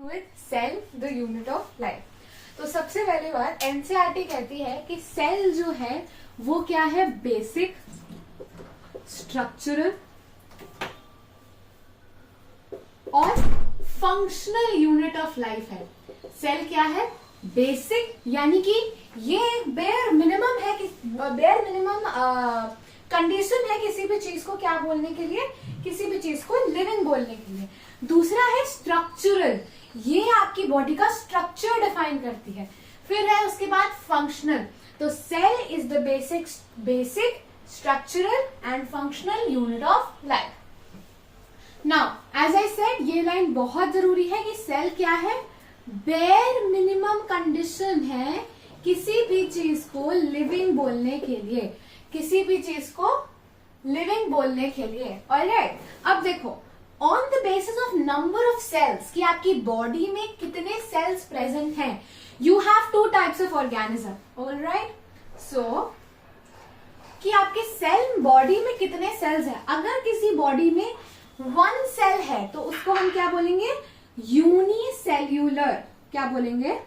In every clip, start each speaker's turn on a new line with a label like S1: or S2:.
S1: with cell the unit of life. तो सबसे पहली बात एनसीईआरटी कहती है कि सेल जो है वो क्या है, बेसिक स्ट्रक्चरल और फंक्शनल यूनिट ऑफ लाइफ है. सेल क्या है, बेसिक, यानी कि ये बेयर मिनिमम है, बेयर मिनिमम कंडीशन है किसी भी चीज को क्या बोलने के लिए, किसी भी चीज को लिविंग बोलने के लिए. दूसरा है स्ट्रक्चरल, ये आपकी बॉडी का स्ट्रक्चर डिफाइन करती है. फिर है उसके बाद फंक्शनल. तो cell is the basic structural and functional unit of life. Now as I said, ये लाइन बहुत जरूरी है कि सेल क्या है, बेयर मिनिमम कंडीशन है किसी भी चीज को लिविंग बोलने के लिए, किसी भी चीज को लिविंग बोलने के लिए. ऑलराइट, अब देखो on the basis of number of cells कि आपकी बॉडी में कितने सेल्स प्रेजेंट हैं, you have two types of organism. Alright, so कि आपके सेल बॉडी में कितने सेल्स हैं. अगर किसी बॉडी में वन सेल है तो उसको हम क्या बोलेंगे, यूनिसेल्यूलर. क्या बोलेंगे,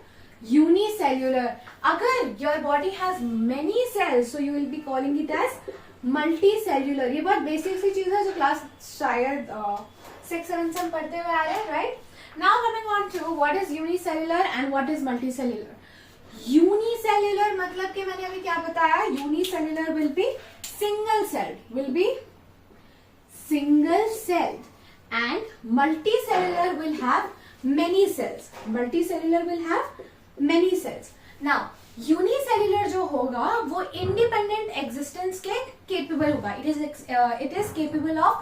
S1: यूनिसेल्यूलर. अगर your body has many cells so you will be calling it as multicellular. ये बहुत बेसिक सी चीज है जो क्लास शायद 6-7 से हम पढ़ते हुए आ रहे हैं. Right, now coming on to what is unicellular and what is multicellular. Unicellular मतलब कि मैंने अभी क्या बताया, unicellular will be single celled, will be single celled and multicellular will have many cells. Multicellular will have many cells. Now unicellular जो होगा वो independent existence के capable होगा. It is capable of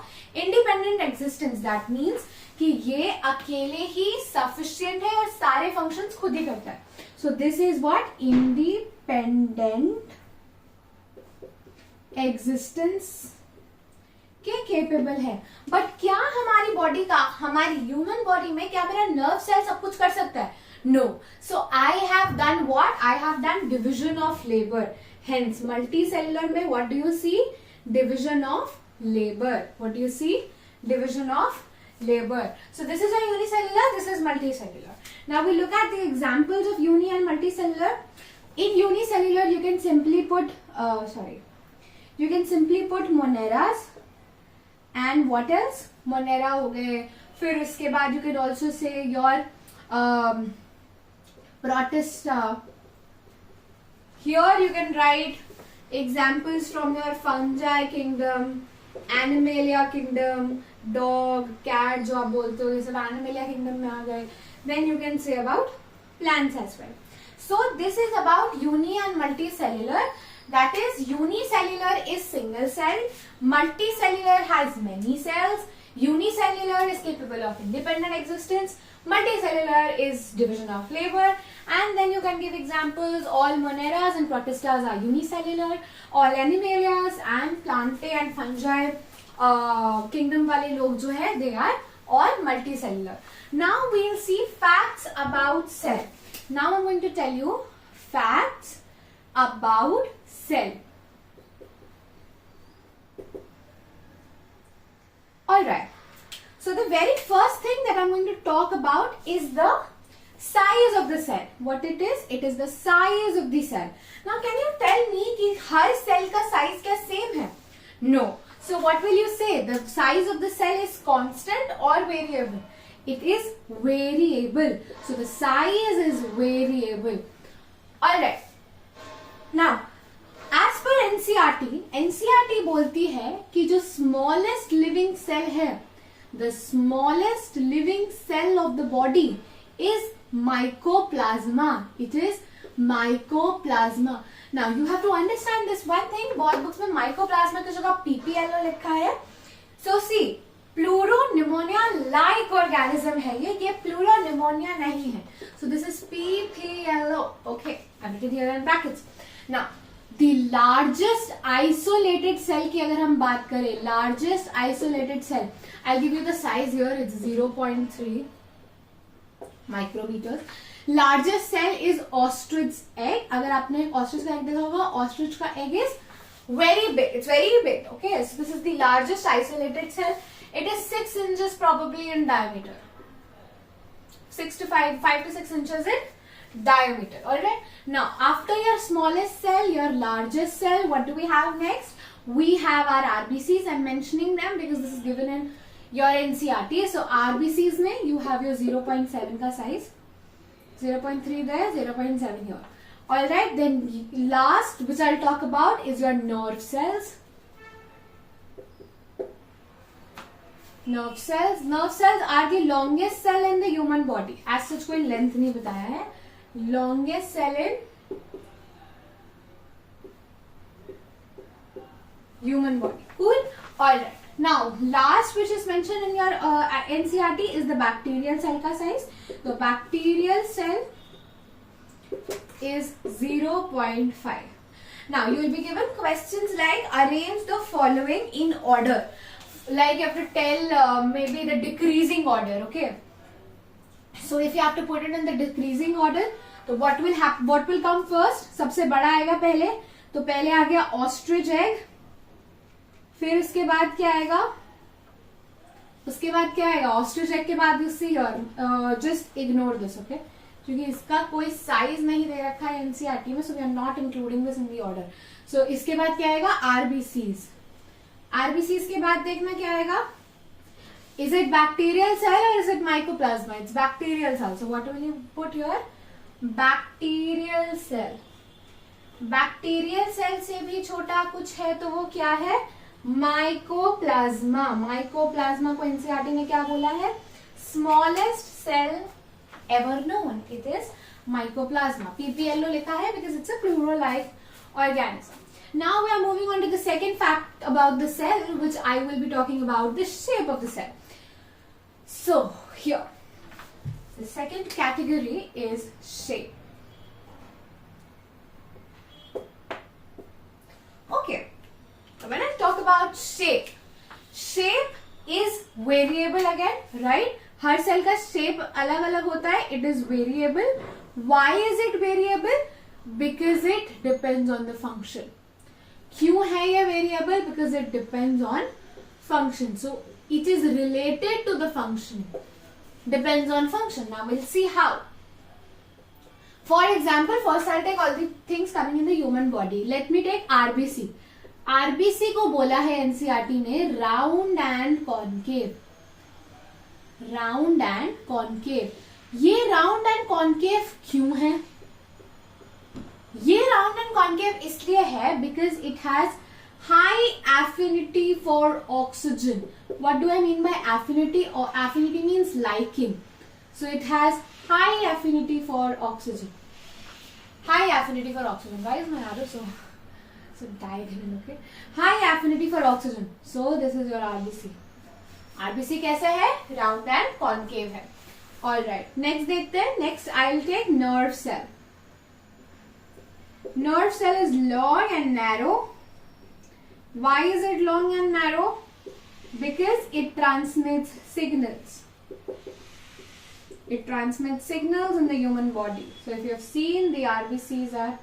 S1: independent existence. That means कि ये अकेले ही sufficient है और सारे functions खुद ही करता है. So this is what independent existence के केपेबल है. बट क्या हमारी बॉडी का, हमारी ह्यूमन बॉडी में क्या मेरा नर्व सेल सब कुछ कर सकता है? No. So I have done what, I have done division of labour. Hence multicellular में what do you see, division of labour. What do you see, division of labour. So this is a unicellular, this is multicellular. Now we look at the examples of uni and multicellular. In unicellular you can simply put moneras and what else, monera हो गए. फिर उसके बाद you can also say your protista. Here you can write examples from your fungi kingdom, animalia kingdom, dog, cat जो आप बोलते हो, ये सब animalia kingdom में आ गए. Then you can say about plants as well. So this is about uni and multicellular. That is, unicellular is single cell, multicellular has many cells, unicellular is capable of independent existence, multicellular is division of labor. And then you can give examples, all moneras and protistas are unicellular, all animalias and plantae and fungi kingdom वाले लोग जो है they are all multicellular. Now we will see facts about cell. Now I'm going to tell you facts about cell. Alright, so the very first thing that I'm going to talk about is the size of the cell. What it is? It is the size of the cell. Now can you tell me कि हर cell का size क्या same है? No. So what will you say? The size of the cell is constant or variable? It is variable. So the size is variable. Alright. Now as per NCERT बोलती है कि जो smallest living cell है, the smallest living cell of the body is mycoplasma. It is mycoplasma. Now you have to understand this one thing. बहुत books में mycoplasma की जगह PPLO लिखा है. So see, pleuropneumonia like organism है ये pleuropneumonia नहीं है. So this is PPLO. Okay, I written here in brackets. Now the largest isolated cell की अगर हम बात करें, largest isolated cell, I'll give you the size here. It's 0.3 micrometers. Largest cell is ostrich egg. अगर आपने ostrich का egg देखा होगा, ostrich का egg is very big. It's very big. Okay, so this is the largest isolated cell. It is 6 inches probably in diameter. 5 to 6 inches in diameter. All right. Now, after your smallest cell, your largest cell, what do we have next? We have our RBCs. I'm mentioning them because this is given in your NCERT. So, RBCs में you have your 0.7 का size, 0.3 there, 0.7 here. All right. Then last, which I'll talk about, is your nerve cells. Nerve cells are the longest cell in the human body. As such कोई length नहीं बताया है. Longest cell in human body. Cool. All right. Now, last which is mentioned in your NCERT is the bacterial cell का size. The bacterial cell is 0.5. Now, you will be given questions like arrange the following in order. Like you have to tell maybe the decreasing order. Okay. So if you have to put it in the decreasing order, तो what will come first? सबसे बड़ा आएगा पहले, तो पहले आ गया ostrich egg, फिर उसके बाद क्या आएगा? उसके बाद क्या आएगा? ostrich egg के बाद you see here, just ignore this, okay? क्योंकि इसका कोई साइज नहीं दे रखा है एनसीईआरटी में, so we are not including this in the order. So इसके बाद क्या आएगा? RBCs. RBCs के बाद देखना क्या आएगा? Is it bacterial cell or is it mycoplasma? It's bacterial cell. So what will you put here? Bacterial cell. Bacterial cell से भी छोटा कुछ है तो वो क्या है? Mycoplasma. Mycoplasma को एनसीईआरटी ने क्या बोला है? Smallest cell ever known. It is mycoplasma. PPLO लिखा है because it's a pluralized organism. Now we are moving on to the second fact about the cell, which I will be talking about the shape of the cell. So here, the second category is shape. Okay, so when I talk about shape, shape is variable again, right? हर cell का shape अलग अलग होता है. It is variable. Why is it variable? Because it depends on the function. क्यों है ये variable? Because it depends on function. So it is related to the function. Depends on function. Now we'll see how. For example, first I'll take all the things coming in the human body. Let me take RBC. RBC को बोला है NCERT ने round and concave. Round and concave. ये round and concave क्यों है? ये round and concave इसलिए है because it has high affinity for oxygen. What do I mean by affinity? Or affinity means liking. So it has high affinity for oxygen. High affinity for oxygen. Why is my arrow so diagonal? Okay. High affinity for oxygen. So this is your RBC. RBC कैसा है? Round and concave है. All right. Next देखते हैं. Next I'll take nerve cell. Nerve cell is long and narrow. Why is it long and narrow? Because it transmits signals. It transmits signals in the human body. So if you have seen, the RBCs are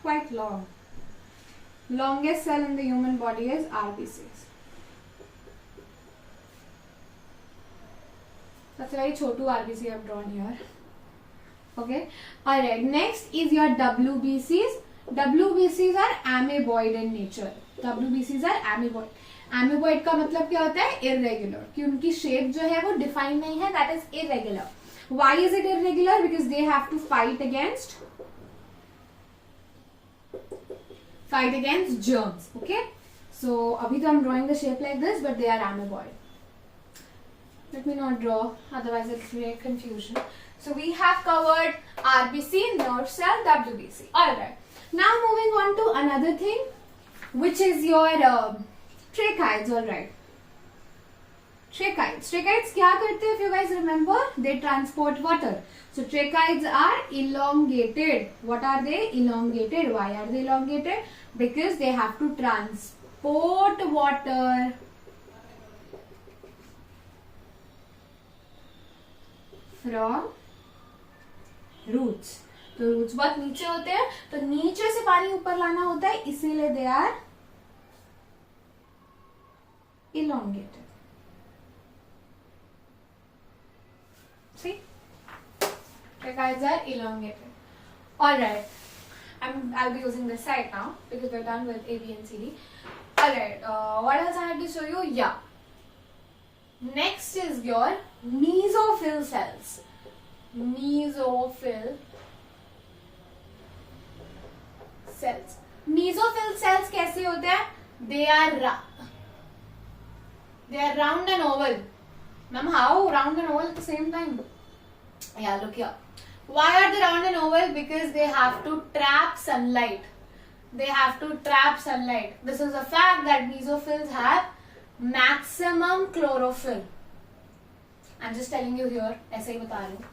S1: quite long. Longest cell in the human body is RBCs. That's a very chotu RBC I've drawn here. Okay. Alright. Next is your WBCs. WBCs are amoeboid in nature. WBCs are amoeboid. Amoeboid का मतलब क्या होता है? Irregular. कि उनकी shape जो है वो define नहीं है. That is irregular. Why is it irregular? Because they have to fight against germs. Okay. So अभी तो I'm drawing the shape like this, but they are amoeboid. Let me not draw, otherwise it will create confusion. So we have covered RBC, nerve cell, WBC. Alright. Now moving on to another thing, which is your tracheids. Alright. Tracheids. Tracheids क्या करते हैं? If you guys remember, they transport water. So tracheids are elongated. What are they? Elongated. Why are they elongated? Because they have to transport water from roots. तो roots बहुत नीचे होते हैं, तो नीचे से पानी ऊपर लाना होता है, इसीलिए they are elongated. See, the guides are elongated. All right, I'll be using this side now because we're done with A, B, and C, D. All right, what else I had to show you? Yeah. Next is your mesophyll cells. Mesophyll cells. Mesophyll cells कैसे होते हैं? They are round and oval. Ma'am, how round and oval at the same time? Yeah, look here. Why are they round and oval? Because they have to trap sunlight. They have to trap sunlight. This is a fact that mesophills have maximum chlorophyll. I'm just telling you here. ऐसे ही बता रही हूँ.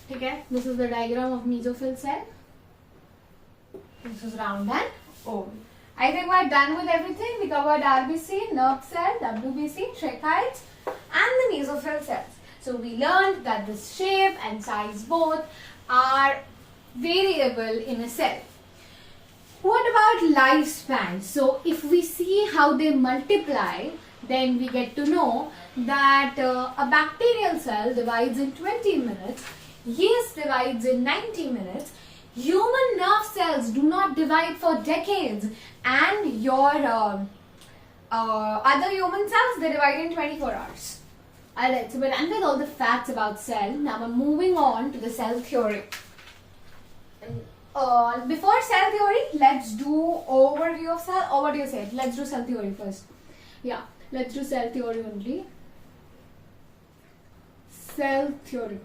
S1: ठीक है? This is the diagram of mesophyll cell. This is round and oval. I think we're done with everything. We covered RBC, nerve cell, WBC, tracheids, and the mesophyll cells. So we learned that the shape and size both are variable in a cell. What about lifespan? So if we see how they multiply, then we get to know that a bacterial cell divides in 20 minutes, yeast divides in 90 minutes, human nerve cells do not divide for decades, and your other human cells, they divide in 24 hours. Alright, so we're done with all the facts about cell. Now we're moving on to the cell theory. Before cell theory, let's do overview of cell, or what do you say? Let's do cell theory first. Yeah, let's do cell theory only. Cell theory.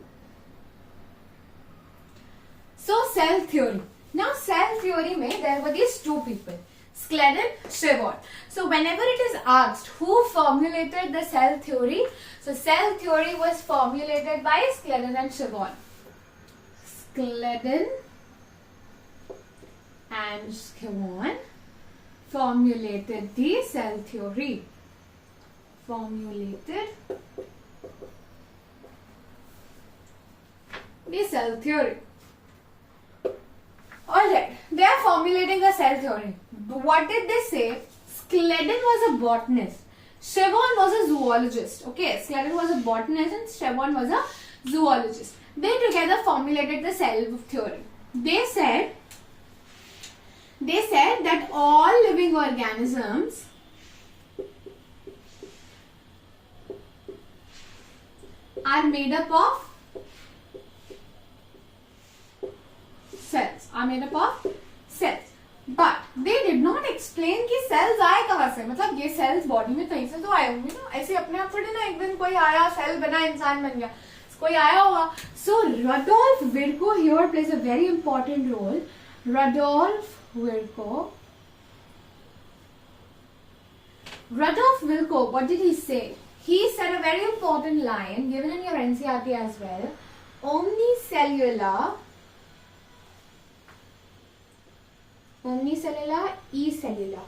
S1: So cell theory. Now cell theory mein there were these two people, Schleiden, Schevon. So whenever it is asked who formulated the cell theory, so cell theory was formulated by Schleiden and Schevon. Schleiden and Schevon formulated the cell theory. Formulated the cell theory. Alright, they are formulating a cell theory. What did they say? Schleiden was a botanist. Schevon was a zoologist. Okay, Schleiden was a botanist and Schevon was a zoologist. They together formulated the cell theory. They said that all living organisms are made up of cells. But they did not explain कि cells आए कहाँ से, मतलब ये cells body में कहीं से तो आए होंगे ना, ऐसे अपने आप थोड़ी ना एक दिन कोई आया cell बना इंसान बन गया, कोई आया होगा. So Rudolf Virchow here plays a very important role. Rudolf Virchow, what did he say? He said a very important line given in your NCERT as well. Omnicellular, acellular.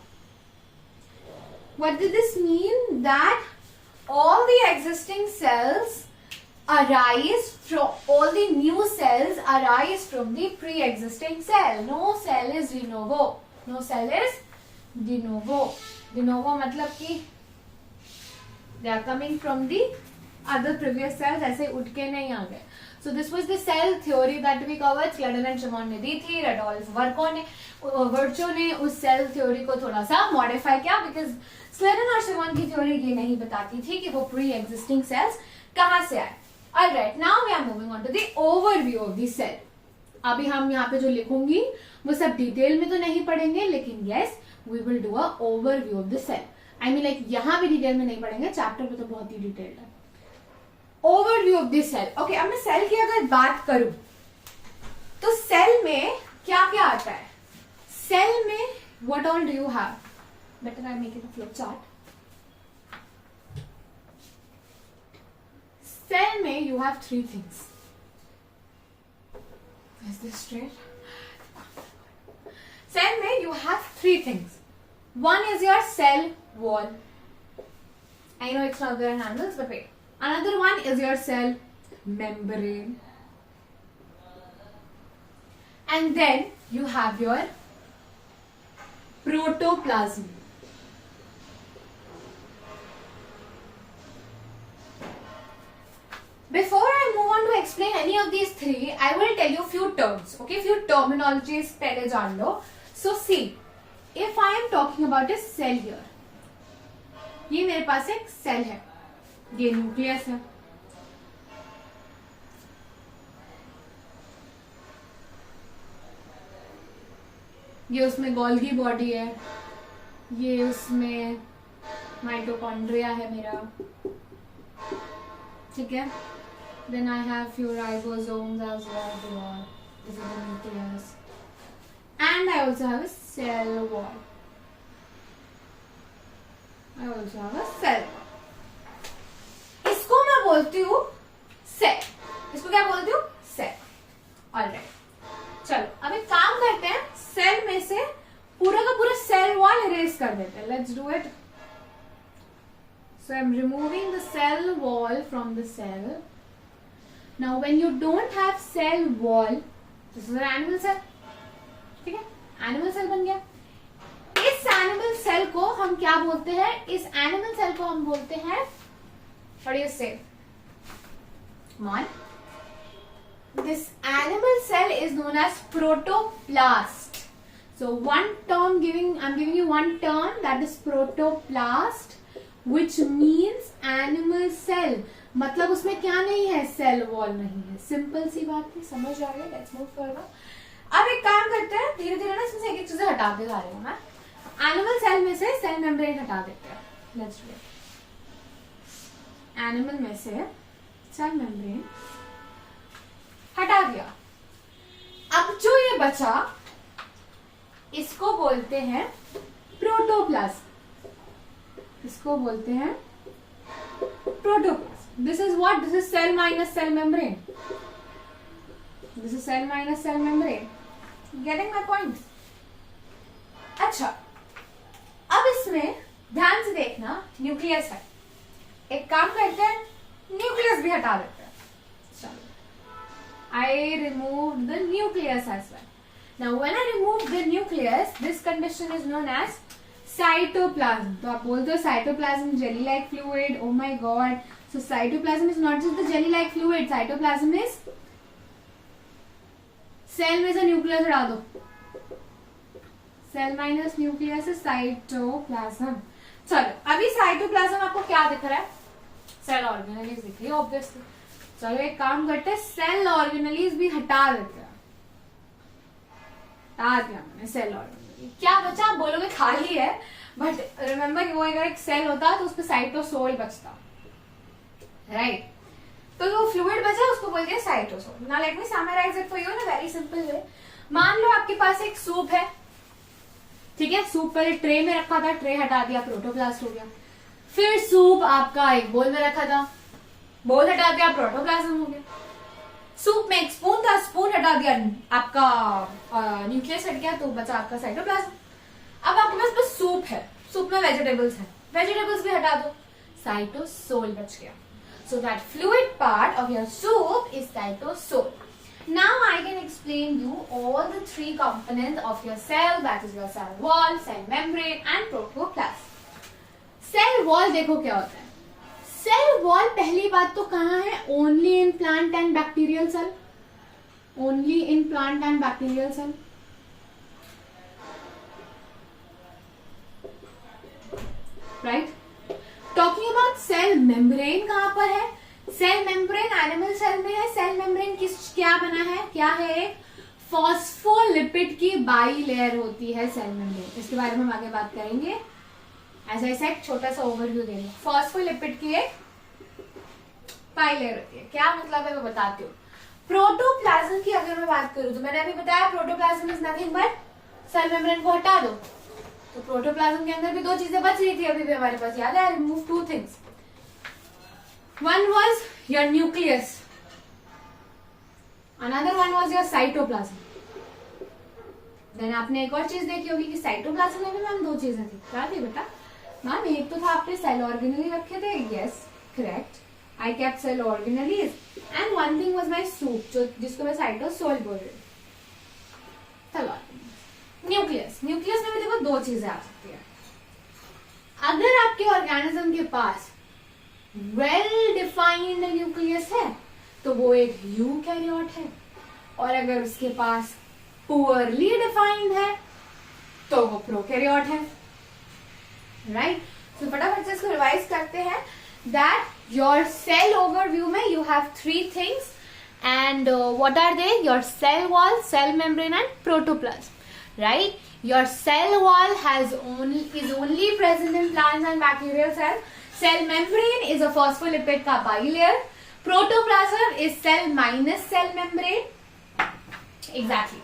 S1: What did this mean? That all the existing cells arise from, all the new cells arise from the pre-existing cell. No cell is de novo. No cell is de novo. De novo मतलब कि they are coming from the other previous cells, ऐसे उठ के नहीं आ गए. So this was the cell theory that we covered. Schleiden and Schevon ने दी थी. Rudolf Virchow ने उस cell theory को थोड़ा सा modify किया, because Schleiden और Schevon की theory ये नहीं बताती थी कि वो pre-existing cells कहाँ से आए. Alright, now we are moving on to the overview of the cell. अभी हम यहाँ पे जो लिखूंगी वो सब डिटेल में तो नहीं पढ़ेंगे, लेकिन yes, we will do a overview of the cell. I mean like यहाँ भी डिटेल में नहीं पढ़ेंगे, चैप्टर पे तो बहुत ही डिटेल्ड है. Overview of this cell. Okay, अब मैं सेल की अगर बात करूं तो सेल में क्या क्या आता है? सेल में what all do you have? Better I make it a flow chart. Cell में you have three things. Is this straight? Cell में you have three things. One is your cell wall. I know it's not there in handles, but wait. Another one is your cell membrane. And then you have your protoplasm. Before I move on to explain any of these three, I will tell you few terms, okay? Few terminologies पहले जान लो. So see, if I am talking about a cell here, ये मेरे पास एक cell है, ये nucleus है. ये उसमें गोल्गी बॉडी है, ये उसमें माइटोकॉन्ड्रिया है मेरा, ठीक है. Then I have few ribosomes as well. This is the nucleus, and I also have a cell wall. I also have a cell wall. इसको मैं बोलती हूँ सेल. इसको क्या बोलती हूँ? सेल. ऑलराइट, चलो अब एक काम करते हैं, सेल में से पूरा का पूरा सेल वॉल इरेज कर देते हैं. Let's do it. So I'm removing the cell wall from the cell. Now when you don't have cell wall, this is an animal cell. ठीक है, एनिमल सेल बन गया. इस एनिमल सेल को हम क्या बोलते हैं? इस एनिमल सेल को हम बोलते हैं, what do you say? One. This animal cell is known as protoplast. So one term I'm giving you one term, that is protoplast, which means animal cell. मतलब उसमें क्या नहीं है? सेल वॉल नहीं है. सिंपल सी बात है, समझ आ गया. Let's move forward. अब एक काम करते हैं, धीरे धीरे ना इसमें से एक एक चीजें हटाते जा रही हूँ मैं. एनिमल सेल में से सेल मेम्ब्रेन हटा देते हैं. Let's do it. एनिमल में से सेल मेम्ब्रेन हटा दिया. अब जो ये बचा, इसको बोलते हैं प्रोटोप्लाज्म. इसको बोलते हैं protoplasm. This is what? This is cell minus cell membrane. This is cell minus cell membrane. Getting my point? अच्छा, अब इसमें ध्यान से देखना, न्यूक्लियस है. एक काम करते हैं, न्यूक्लियस भी हटा देते हैं. चलो, I removed the nucleus as well. Now when I removed the nucleus, this condition is known as cytoplasm. तो आप बोलते हो cytoplasm jelly like fluid. Oh my god. So cytoplasm is not just the jelly like fluid. Cytoplasm is cell में से nucleus हटा दो. Cell minus nucleus है cytoplasm. चलो, अभी साइटोप्लाज्म आपको क्या दिख रहा है? सेल ऑर्गेनेलीज दिख रही है ऑब्वियसली. चलो एक काम करते हैं, सेल ऑर्गेनेलीज भी हटा देते हैं. हटा दिया मैंने सेल ऑर्गेनेलीज. क्या बचा? आप बोलोगे खाली है, बट रिमेम्बर वो अगर एक सेल होता तो उस पर साइटोसोल बचता, राइट? तो जो फ्लूइड बचा उसको बोलते हैं cytosol. Now let me summarise it for you in a very simple way. मान लो आपके पास एक सूप है, ठीक है. सूप पहले ट्रे में रखा था, ट्रे हटा दिया, प्रोटोप्लास्ट हो गया. फिर सूप आपका एक बोल में रखा था, बोल हटा दिया, प्रोटोप्लाज्म हो गया. सूप में एक स्पून था, स्पून हटा दिया, आपका न्यूक्लियस हट गया, तो बचा आपका साइटोप्लाज्म. अब आपके पास बस सूप है, सूप में वेजिटेबल्स है, वेजिटेबल्स भी हटा दो, साइटोसोल बच गया. So that fluid part of your soup is cytosol. Now I can explain you all the three components of your cell, that is your cell wall, cell membrane and protoplasm. Cell wall देखो क्या होता है. Cell wall पहली बात तो कहाँ है? Only in plant and bacterial cell. Only in plant and bacterial cell. Right? Talking about cell membrane कहाँ पर है? Cell membrane animal cell में है. Cell membrane क्या बना है? क्या है? एक फॉस्फोलिपिड की बाई लेयर होती है सेल मेम्ब्रेन. इसके बारे में हम आगे बात करेंगे. ऐसा ऐसा एक छोटा सा ओवरव्यू दे रहे. फॉस्फोलिपिड की एक बाई लेयर होती है. क्या मतलब है मैं बताती हूँ. प्रोटोप्लाज्म की अगर मैं बात करूँ तो मैंने अभी बताया protoplasm is nothing but cell membrane को हटा दो. तो प्रोटोप्लाज्म के अंदर भी दो चीजें बच रही थी अभी भी हमारे पास. याद है? I remove two things. One was your nucleus, another one was your cytoplasm. Then आपने एक और चीज देखी होगी कि साइटोप्लाज्म में भी मैम दो चीजें थी. क्या थी बेटा? मैम एक तो था आपने सेल ऑर्गेनेली रखे थे. Yes correct, I kept cell organelles. And one thing was my soup, जो जिसको मैं साइटोसोल बोल रही हूँ. चलो न्यूक्लियस. न्यूक्लियस में भी देखो दो चीजें आ सकती है. अगर आपके ऑर्गेनिज्म के पास वेल डिफाइंड न्यूक्लियस है तो वो एक यूकैरियोट है, और अगर उसके पास पुअरली डिफाइंड है तो वो प्रोकैरियोट है, राइट। तो फटाफट से इसको रिवाइज करते हैं दैट योर सेल ओवरव्यू में you have 3 things, and what are they? Your cell wall, cell membrane and protoplasm, right? Your cell wall is only present in plants and bacterial cells. Cell membrane is a phospholipid ka bilayer. Protoplasm is cell minus cell membrane. Exactly.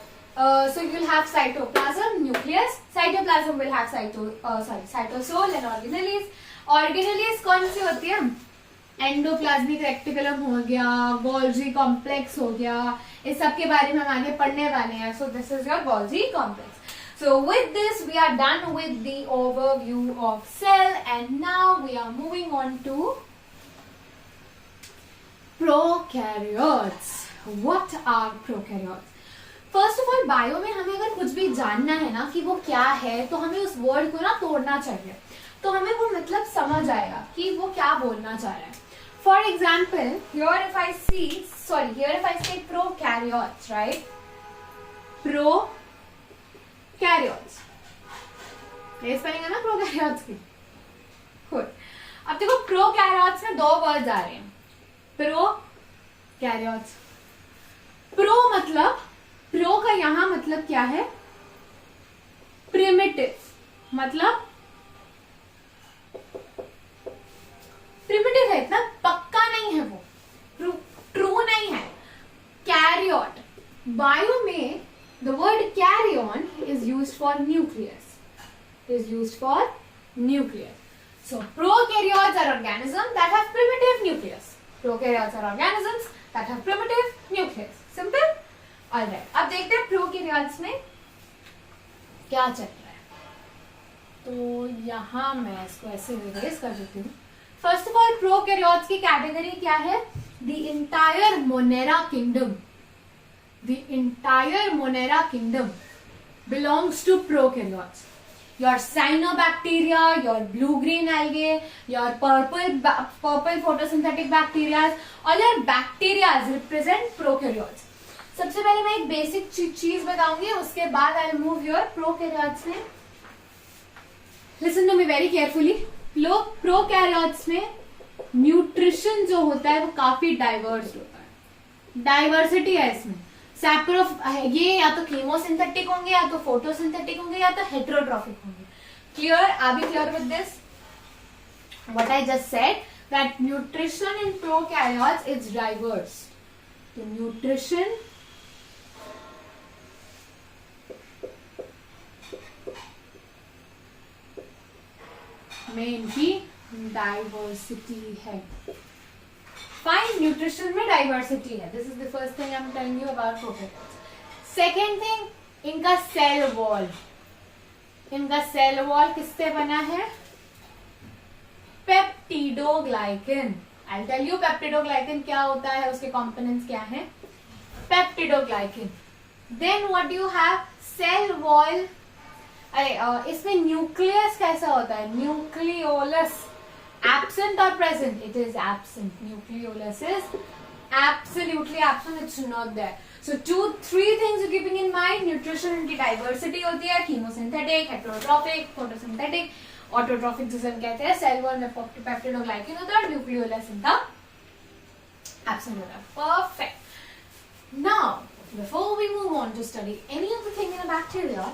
S1: So you'll have cytoplasm, nucleus. Cytoplasm will have cytosol and organelles. Organelles कौन सी होती है? Endoplasmic reticulum हो गया, Golgi complex हो गया, इस सब के बारे में हम आगे पढ़ने वाले हैं. So this is your Golgi complex. So with this we are done with the overview of cell and now we are moving on to prokaryotes. What are prokaryotes? First of all bio में हमें अगर कुछ भी जानना है ना कि वो क्या है, तो हमें उस वर्ड को ना तोड़ना चाहिए, तो हमें वो मतलब समझ आएगा कि वो क्या बोलना चाह रहा है. For example, here if I say prokaryotes, right? Prokaryotes. ये स्पेलिंग है ना prokaryotes की. Good. अब देखो prokaryotes में 2 वर्ड्स आ रहे हैं. Prokaryotes. Pro मतलब pro का यहां मतलब क्या है? Primitive. मतलब प्रिमिटिव है, इतना पक्का नहीं है, वो ट्रू नहीं है. कैरियोट, बायो में the word karyon is used for nucleus, so prokaryotes are organism that have primitive nucleus. Prokaryotes are organisms that have primitive nucleus. Simple. Alright, अब देखते हैं प्रोकैरियोट्स में क्या चल रहा है. तो यहां मैं इसको ऐसे रिवर्स कर देती हूँ. फर्स्ट ऑफ ऑल प्रोकैरियोट्स की कैटेगरी क्या है? The entire monera kingdom. The entire monera kingdom belongs to prokaryotes. Your cyanobacteria, your blue green algae, your purple photosynthetic bacteria और योर बैक्टीरियाज रिप्रेजेंट प्रोकैरियोट्स. सबसे पहले मैं एक बेसिक चीज बताऊंगी, उसके बाद I will move your prokaryotes में. Listen to me very carefully. लोग प्रोकैरियोट्स में न्यूट्रिशन जो होता है वो काफी डाइवर्स होता है. डाइवर्सिटी है इसमें. ये या तो कीमोसिंथेटिक होंगे, या तो फोटोसिंथेटिक होंगे, या तो हेटेरोट्रॉफिक होंगे. Clear? Are we clear with this? What I just said that nutrition in prokaryotes is diverse. तो न्यूट्रिशन में इनकी डाइवर्सिटी है. फाइन, न्यूट्रिशन में डाइवर्सिटी है. This is the first thing I am telling you about prokaryotes. Second thing, इनका cell wall. इनका cell wall किससे बना है? Peptidoglycan. I will tell you peptidoglycan क्या होता है, उसके कंपोनेंट्स क्या हैं. Peptidoglycan. Then what do you have? Cell wall. अरे इसमें न्यूक्लियस कैसा होता है? न्यूक्लियोलस. एब्सेंट और present? It is absent. Nucleolus is absolutely absent. It's not there. So 2-3 things you keeping in mind. Nutrition की डाइवर्सिटी होती है. कीमोसिंथेटिक, हेटेरोट्रॉफिक, फोटोसिंथेटिक, ऑटोट्रॉफिक जिसे हम कहते हैं. सेल वॉल में पेप्टिडोग्लाइकन होता है. न्यूक्लियोलस इनका एब्सेंट होता है. Perfect. Now before we move on to study any of the thing in a bacteria,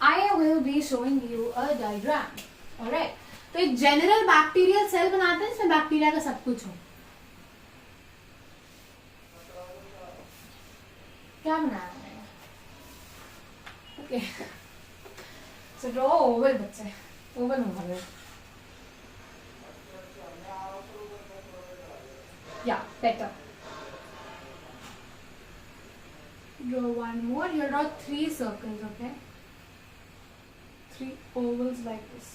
S1: I will be showing you a diagram. Alright. तो एक जनरल बैक्टीरियल सेल बनाते हैं, इसमें बैक्टीरिया का सब कुछ हो. क्या बनाया मैंने? ओके. So draw oval बच्चे. Oval होगा ये. Yeah, better. Draw one more. You'll draw 3 circles, okay? 3 ovals like this.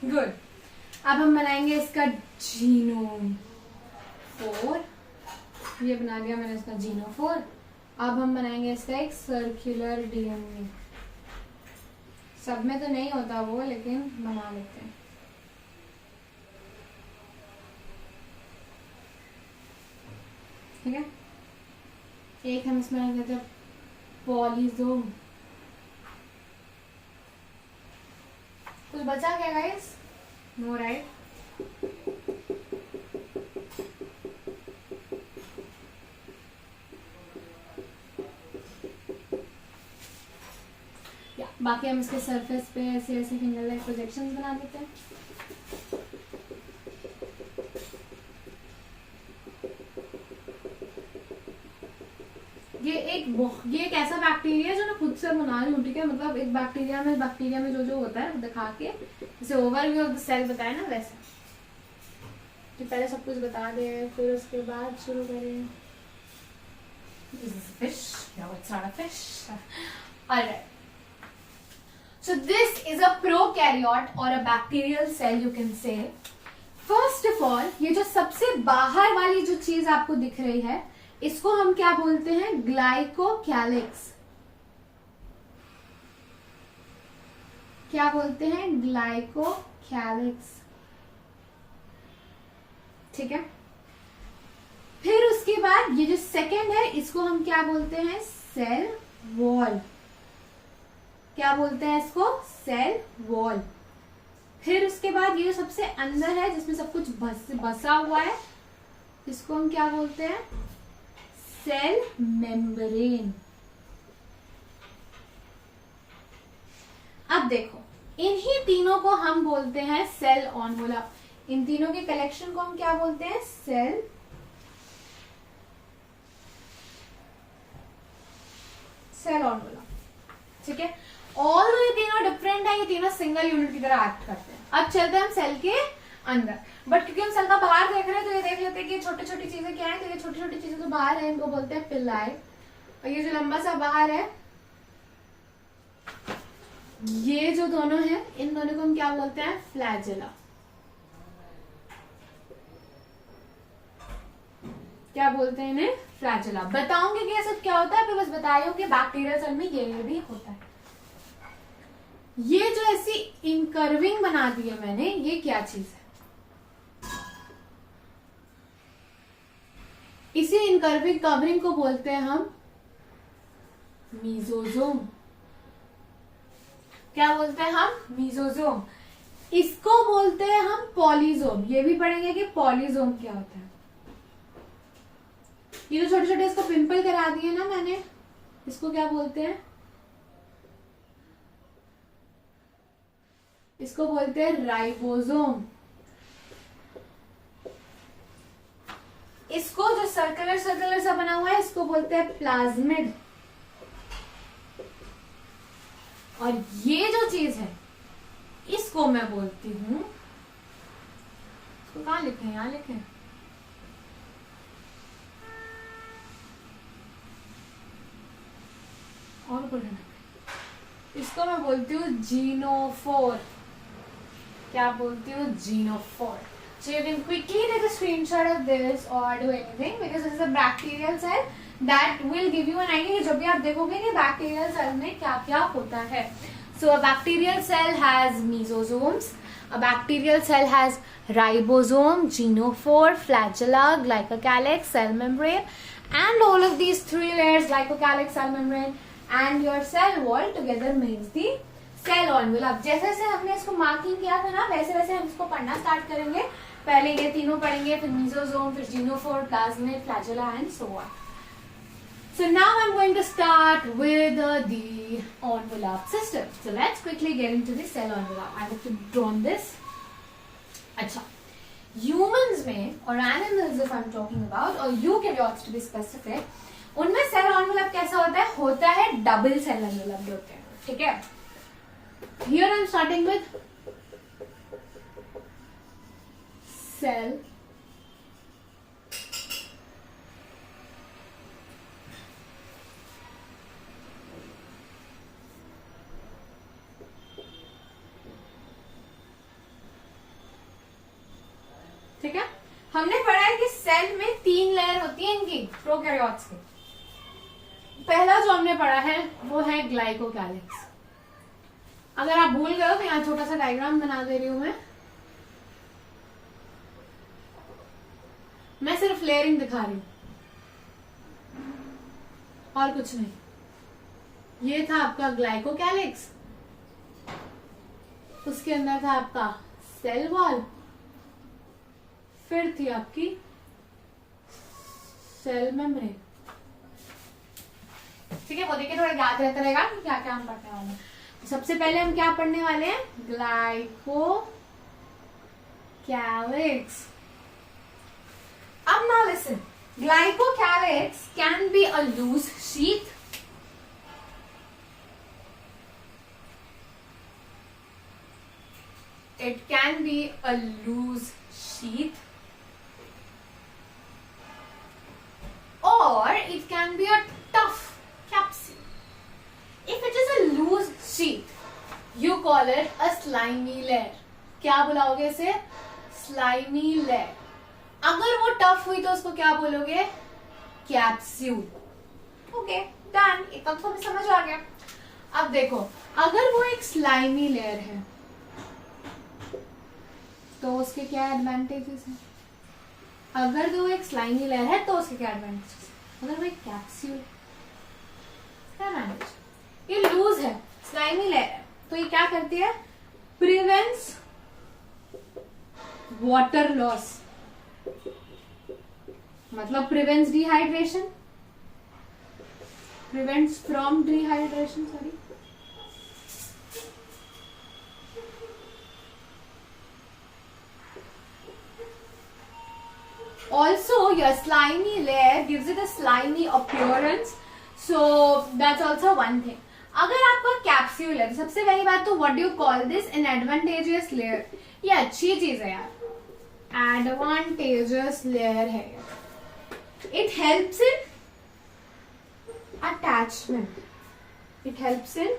S1: Good. अब हम बनाएंगे इसका जीनोम. 4 ये बना दिया मैंने इसका जीनोफोर। अब हम बनाएंगे इसका एक सर्कुलर डीएनए। सब में तो नहीं होता वो, लेकिन बना लेते हैं। ठीक है, एक हम इसमें रख देते हैं पॉलीजोम। कुछ बचा क्या गाइस? No right. बाकी हम इसके सरफेस पे ऐसे ऐसे फिंगर लाइक प्रोजेक्शंस बना देते हैं। ये एक ऐसा बैक्टीरिया जो मैं खुद से बना रही हूँ। ठीक है, मतलब एक बैक्टीरिया में जो जो होता है दिखा के, जैसे ओवरव्यू ऑफ द सेल बताया ना, वैसे कि पहले सब कुछ बता दे, फिर उसके बाद शुरू करें। Is this a fish? No, it's not a fish. Alright. So this is a prokaryote or a bacterial cell, you can say. First of all, ये जो सबसे बाहर वाली जो चीज आपको दिख रही है, इसको हम क्या बोलते हैं? ग्लाइकोकैलिक्स। क्या बोलते हैं? ग्लाइकोकैलिक्स। ठीक है, फिर उसके बाद ये जो सेकंड है, इसको हम क्या बोलते हैं? Cell wall. क्या बोलते हैं इसको? Cell wall. फिर उसके बाद ये जो सबसे अंदर है, जिसमें सब कुछ बसा हुआ है, इसको हम क्या बोलते हैं? Cell membrane. अब देखो, इन्हीं तीनों को हम बोलते हैं सेल एनवेलप। इन तीनों के कलेक्शन को हम क्या बोलते हैं? Cell envelope. ठीक है, ऑल ये तीनों डिफरेंट है, ये तीनों सिंगल यूनिट की तरह एक्ट करते हैं। अब चलते हैं हम सेल के अंदर, बट क्योंकि हम सेल का बाहर देख रहे हैं तो ये देख लेते हैं कि छोटी छोटी चीजें क्या है। तो ये छोटी छोटी चीजें जो बाहर है, इनको बोलते हैं पिलाई। और ये जो लंबा सा बाहर है, ये जो दोनों है, इन दोनों को हम क्या बोलते हैं? फ्लैजेला। क्या बोलते हैं इन्हें? फ्लैजेला। बताऊंगी कि ये सब क्या होता है, फिर बस बता रही हूँ कि बैक्टीरियल सेल में ये भी होता है। ये जो ऐसी इनकर्विंग बना दी है मैंने, ये क्या चीज है? इसी इनकर्विंग कवरिंग को बोलते हैं हम मीजोजोम। क्या बोलते हैं हम? मीजोजोम। इसको बोलते हैं हम पॉलीजोम। ये भी पढ़ेंगे कि पॉलीजोम क्या होता है। ये जो छोटे छोटे इसको पिंपल करा दिए ना मैंने, इसको क्या बोलते हैं? इसको बोलते हैं राइबोसोम। इसको जो सर्कुलर सर्कुलर सा बना हुआ है, इसको बोलते हैं प्लाज्मिड। और ये जो चीज है, इसको मैं बोलती हूं, इसको कहां लिखे? यहां लिखे। और बोलना, इसको मैं बोलती हूँ जीनोफोर। क्या बोलती हूँ? Genophore. So you can quickly take a screenshot of this or do anything because this is a bacterial cell that will give you an idea कि जब भी आप देखोगे कि bacterial cell में क्या क्या होता है. So a bacterial cell has mesosomes, a bacterial cell has ribosome, genophore, flagella, glycocalyx, cell membrane, and all of these three layers, glycocalyx, cell membrane, and your cell wall together makes the cell envelope. जैसे जैसे हमने इसको marking किया था ना, वैसे वैसे हम इसको पढ़ना स्टार्ट करेंगे. पहले ये तीनों पढ़ेंगे, फिर मेसोसोम, फिर genophore, plasmid, flagella and so on. So now I'm going to start with the envelope system. So let's quickly get into the cell envelope. I have to draw this. अच्छा, humans में और animals if I'm talking about, or eukaryotes to be specific, उनमें cell envelope कैसा होता है double cell envelope होते हैं. ठीक है? Here I'm starting with cell ठीक है. हमने पढ़ा है कि सेल सेल में 3 लेयर होती है इनकी, प्रोकैरियोट्स की। पहला जो हमने पढ़ा है वो है ग्लाइकोकैलिक्स। अगर आप भूल गए हो तो यहाँ छोटा सा डायग्राम बना दे रही हूं मैं सिर्फ लेयरिंग दिखा रही हूं और कुछ नहीं। ये था आपका ग्लाइकोकैलिक्स, उसके अंदर था आपका सेल वॉल, फिर थी आपकी सेल मेम्ब्रेन। ठीक है, वो देखिए थोड़ा याद रहता रहेगा कि क्या क्या हम पढ़ने वाले हैं। सबसे पहले हम क्या पढ़ने वाले हैं, ग्लाइकोकैलिक्स। अब now listen, glycocalyx can be a loose sheath, it can be a loose sheath, or it can be a tough capsule. If it is a loose sheath, you call it a slimy layer. क्या बुलाओगे इसे, slimy layer। अगर वो tough हुई तो उसको क्या बोलोगे, capsule. Okay done, इतना तो हमें समझ आ गया। अब देखो, अगर वो एक स्लाइमी लेयर है तो उसके क्या एडवांटेजेस हैं, अगर वो एक स्लाइमी लेयर है तो उसके क्या एडवांटेजेस, अगर वो एक कैप्सूल है क्या एडवांटेज, ये लूज है, स्लाइमी लेयर है, तो ये क्या करती है, प्रिवेंट्स वाटर लॉस, मतलब prevents dehydration, prevents from dehydration, sorry. Also, your slimy layer gives it a slimy appearance, so that's also one thing. अगर आपका कैप्सूल है, सबसे पहली बात तो what do you call this, an advantageous layer। ये अच्छी चीज है यार, advantageous layer है। It helps in attachment. It helps in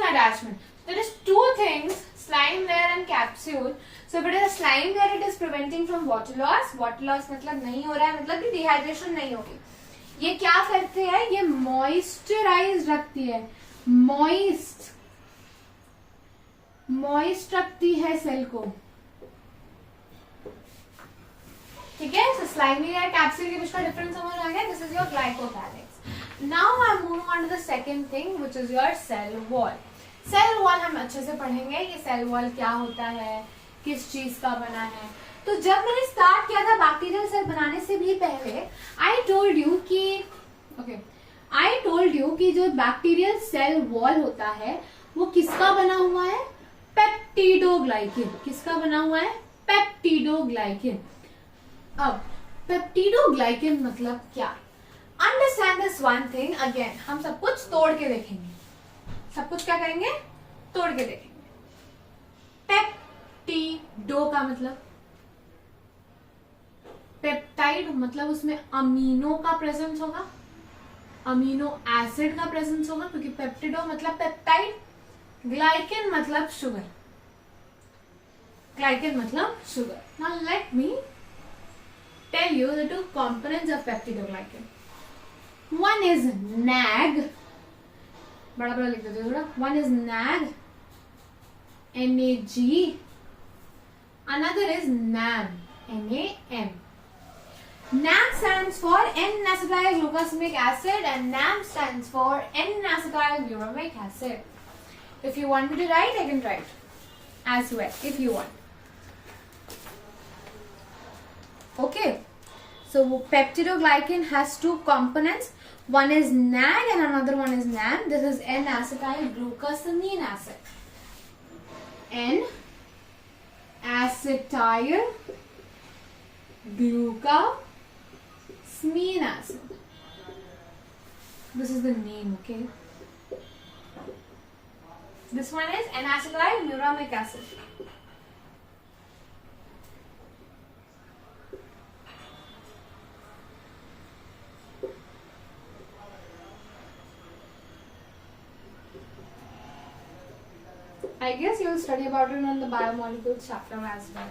S1: attachment. There is two things, slime layer and capsule. So if it is a slime layer, it is preventing from water loss. Water loss मतलब नहीं हो रहा है, मतलब कि dehydration नहीं होगी। ये क्या करते हैं, ये मॉइस्चराइज रखती है, मॉइस्ट रखती है सेल को। ठीक है, so slimy layer capsule के बीच का डिफरेंस समझ आ गया। This is your glycocalyx. Now I am moving on to the second thing, which is your cell wall. Cell wall हम अच्छे से पढ़ेंगे, ये cell wall क्या होता है, किस चीज का बना है। तो जब मैंने स्टार्ट किया था बैक्टीरियल सेल बनाने से भी पहले, I told you कि जो बैक्टीरियल सेल वॉल होता है वो किसका बना हुआ है, पेप्टिडोग्लाइकिन। किसका बना हुआ है, पेप्टिडोग्लाइकिन। अब पेप्टिडोग्लाइकिन मतलब क्या, understand this one thing again. हम सब कुछ तोड़ के देखेंगे, सब कुछ क्या करेंगे, तोड़ के देखेंगे। पेप्टिडो का मतलब पेप्टाइड, मतलब उसमें अमीनो का प्रेजेंस होगा, अमीनो एसिड का प्रेजेंस होगा, क्योंकि पेप्टिडो मतलब पेप्टाइड, ग्लाइकिन मतलब शुगर, ग्लाइकिन मतलब sugar. Now let me tell you the two components of peptidoglycan. One is NAG, बड़ा बड़ा लिख देते थोड़ा। One is NAG, NAG. Another is NAM, NAM. NAG stands for N-acetyl glucosamic acid and NAM stands for N-acetyl glutamic acid. If you want me to write, I can write as well if you want. Okay, so peptidoglycan has two components. One is NAG and another one is NAM. This is N-acetyl glucosamine acid. N-acetyl glucosamine acid. This is the name, okay? This one is N-acetyl glutamic acid. I guess you'll study about it on the biomolecules chapter as well.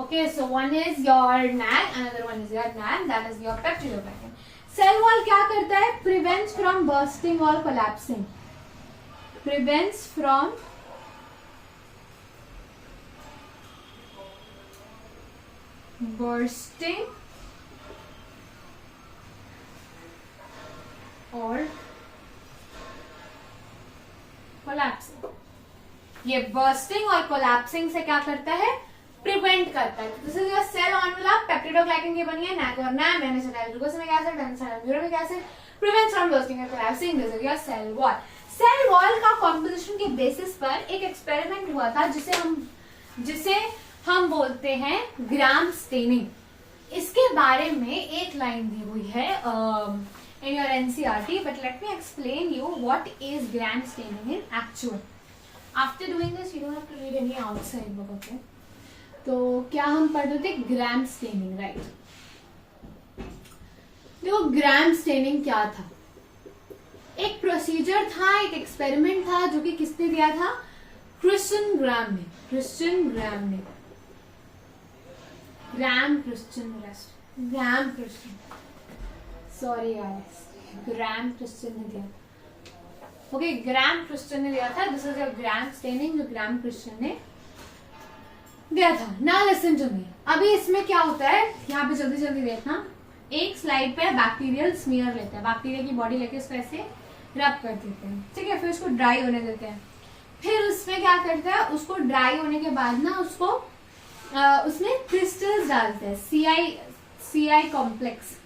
S1: Okay, so one is your NAG, another one is your NAG, that is your peptidoglycan. Cell wall क्या करता है? Prevents from bursting or collapsing. Prevents from bursting और collapsing. ये bursting और collapsing से क्या करता है? प्रिवेंट करता है. This is your cell envelope. Peptidoglycan की बनी है NAG और NAM, N-acetyl-glucosamic acid, N-acetyl-butyric acid. Prevents from bursting and collapsing. This is your cell wall. Cell wall का कॉम्पोजिशन के बेसिस पर एक एक्सपेरिमेंट हुआ था जिसे हम बोलते हैं ग्राम स्टेनिंग. इसके बारे में एक लाइन दी हुई है in your NCERT, but let me explain you what is gram staining in actual. After doing this, you don't have to read any outside book, okay? तो क्या हम पढ़ते थे? Gram staining, right? देखो ग्राम स्टेनिंग क्या था? एक procedure था, एक एक्सपेरिमेंट था जो कि किसने दिया था? क्रिश्चियन ग्राम ने. सॉरी गाइस, ग्राम क्रिश्चियन ने दिया. ओके, ग्राम क्रिश्चियन ने दिया था. This is your Gram staining जो ग्राम क्रिश्चियन ने दिया था. Now listen to me. अभी इसमें क्या होता है, यहाँ पे जल्दी जल्दी देखना. एक स्लाइड पे बैक्टीरियल स्मीयर लेते हैं, बैक्टीरिया की बॉडी लेके उसको ऐसे रब कर देते हैं, ठीक है. फिर उसको ड्राई होने देते हैं. फिर उसमें क्या करते हैं, उसको ड्राई होने के बाद ना उसको उसमें क्रिस्टल्स डालते हैं. सीआई कॉम्प्लेक्स,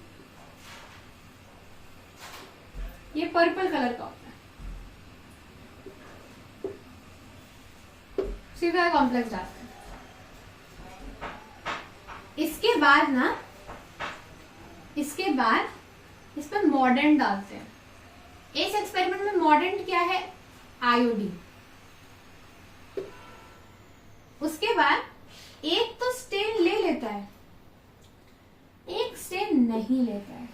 S1: ये पर्पल कलर का होता है. सीआई कॉम्प्लेक्स डालते हैं. इसके बाद इस पर मॉर्डेंट डालते हैं. इस एक्सपेरिमेंट में मॉर्डेंट क्या है? आयोडीन. उसके बाद एक तो स्टेन ले लेता है, एक स्टेन नहीं लेता है.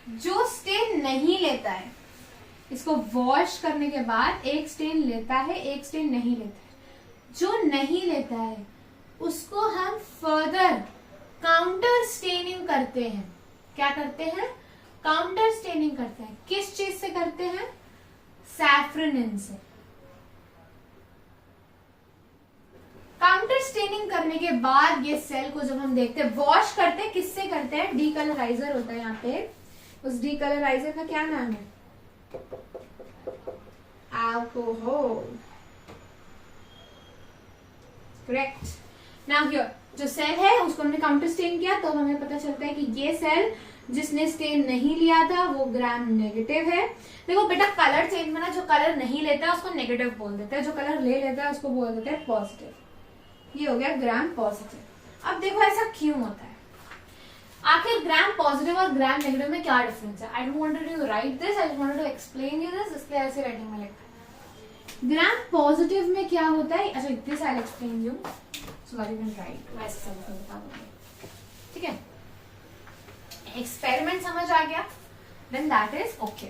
S1: जो स्टेन नहीं लेता है इसको वॉश करने के बाद एक स्टेन लेता है, एक स्टेन नहीं लेता है. जो नहीं लेता है उसको हम फर्दर काउंटर स्टेनिंग करते हैं. क्या करते हैं? काउंटर स्टेनिंग करते हैं. किस चीज से करते हैं? सैफ्रनिन से. काउंटर स्टेनिंग करने के बाद ये सेल को जब हम देखते हैं, वॉश करते हैं, किससे करते हैं? डीकलराइजर होता है यहाँ पे. उस डीकलराइजर का क्या नाम है? अल्कोहल. करेक्ट. नाउ हियर जो सेल है उसको हमने काउंटर स्टेन किया तो हमें पता चलता है कि ये सेल जिसने स्टेन नहीं लिया था वो ग्राम नेगेटिव है. देखो बेटा, कलर चेंज में ना जो कलर नहीं लेता है उसको नेगेटिव बोल देते हैं, जो कलर ले लेता है उसको बोल देते हैं पॉजिटिव. ये हो गया ग्राम पॉजिटिव. अब देखो ऐसा क्यों होता है? आखिर ग्राम पॉजिटिव और ग्राम नेगेटिव में क्या डिफरेंस है? I don't wanted to write this, I wanted to explain you this, इसलिए ऐसे राइटिंग में लिखा है. ग्राम पॉजिटिव में क्या होता है? अच्छा, this I will explain you so that you can write. वैसे सब बता दूंगी, ठीक है. एक्सपेरिमेंट समझ आ गया? Then that is okay.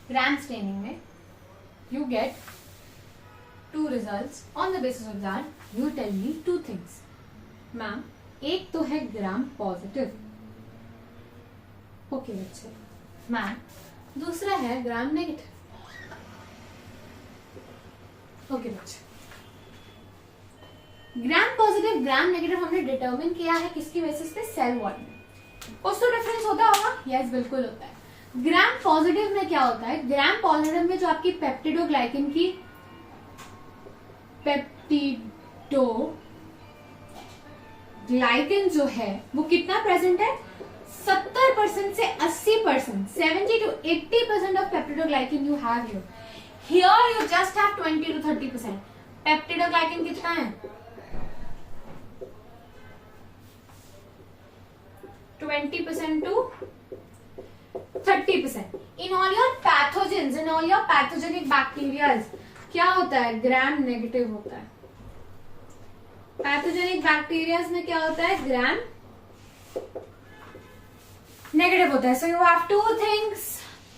S1: Gram staining में you get two results. On the basis of that you tell me two things. Ma'am, एक तो है ग्राम पॉजिटिव. ओके बच्चे. मैम, दूसरा है ग्राम नेगेटिव. ओके बच्चे. ग्राम पॉजिटिव ग्राम नेगेटिव हमने determine किया है किसकी बेसिस पे? सेल वॉल में. कुछ तो डिफरेंस होता होगा? यस, बिल्कुल होता है. ग्राम पॉजिटिव में क्या होता है? ग्राम पॉजिटिव में जो आपकी पेप्टिडोग्लाइकन की पेप्टिडोग्लाइकन जो है वो कितना प्रेजेंट है? 70% से 80%, 70 to 80% of peptidoglycan you have here. Here you just have 20 to 30%. Peptidoglycan कितना है? 20% to 30%. In all your pathogens, in all your pathogenic bacteria, क्या होता है? ग्राम नेगेटिव होता है. पैथोजेनिक बैक्टीरिया में क्या होता है? ग्राम नेगेटिव होता है. So you have two things,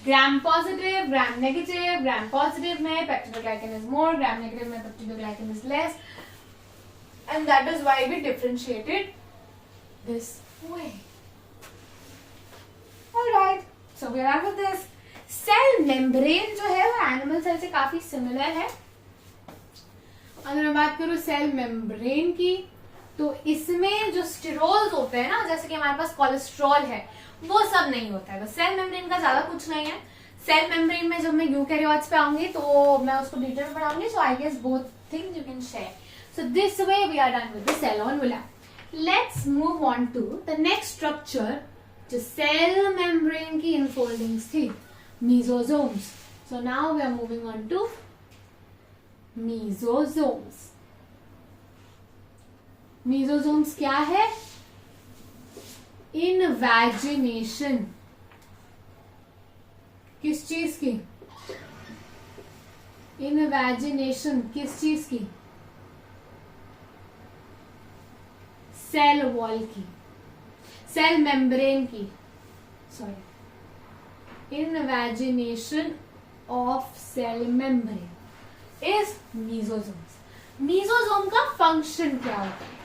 S1: gram positive, gram negative. Gram positive में peptidoglycan is more, gram negative में peptidoglycan is less, and that is why we differentiated this way. Alright, so we are with this. Cell membrane जो है वो animal cell से काफी similar है. अगर मैं बात करूं सेल मेम्ब्रेन की, तो इसमें जो स्टेरोल्स होते हैं ना, जैसे कि हमारे पास कोलेस्ट्रॉल है, वो सब नहीं होता है. तो सेल मेम्ब्रेन का ज्यादा कुछ नहीं है. सेल मेम्ब्रेन में जब मैं यूकैरियोट्स पे आऊंगी तो मैं उसको डिटेल में पढ़ाऊंगी. So I guess both things you can share. So this way we are done with the cell envelope. Let's move on to the next structure जो सेल मेम्ब्रेन की इनफोल्डिंग्स थी, mesosomes. So now we are moving on to mesosomes. Mesosomes क्या है? इनवैजिनेशन. किस चीज की? इनवैजिनेशन किस चीज की? सेल वॉल की, सेल मेम्ब्रेन की. Sorry, invagination of cell membrane is mesosomes. Mesosome का फंक्शन क्या होता है?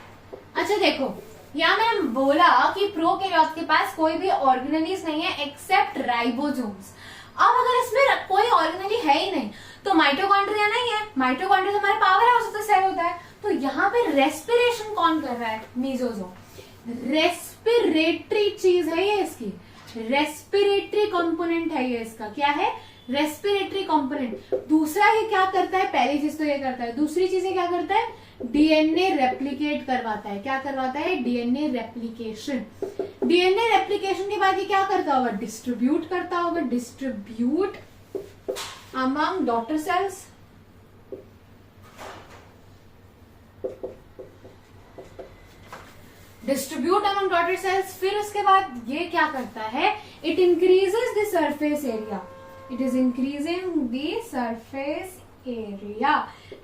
S1: अच्छा देखो, यहाँ मैंने बोला कि प्रोकैरियोट के पास कोई भी ऑर्गेनेलीज नहीं है एक्सेप्ट राइबोसोम्स. अब अगर इसमें कोई ऑर्गेनेली है ही नहीं तो माइटोकॉन्ड्रिया नहीं है. माइटोकॉन्ड्रिया हमारे power house of the cell होता है. तो यहाँ पे रेस्पिरेशन कौन कर रहा है? मेसोसोम. रेस्पिरेटरी चीज है ये, इसकी रेस्पिरेटरी कंपोनेंट है ये. इसका क्या है? Respiratory component. दूसरा ये क्या करता है? पहली चीज तो ये करता है. दूसरी चीज ये क्या करता है? डीएनए रेप्लिकेट करवाता है. क्या करवाता है? DNA replication. डीएनए रेप्लिकेशन के बाद ये क्या करता होगा? डिस्ट्रीब्यूट करता होगा. Distribute among daughter cells. Distribute among daughter cells. फिर उसके बाद ये क्या करता है? It increases the surface area. It is increasing the surface area,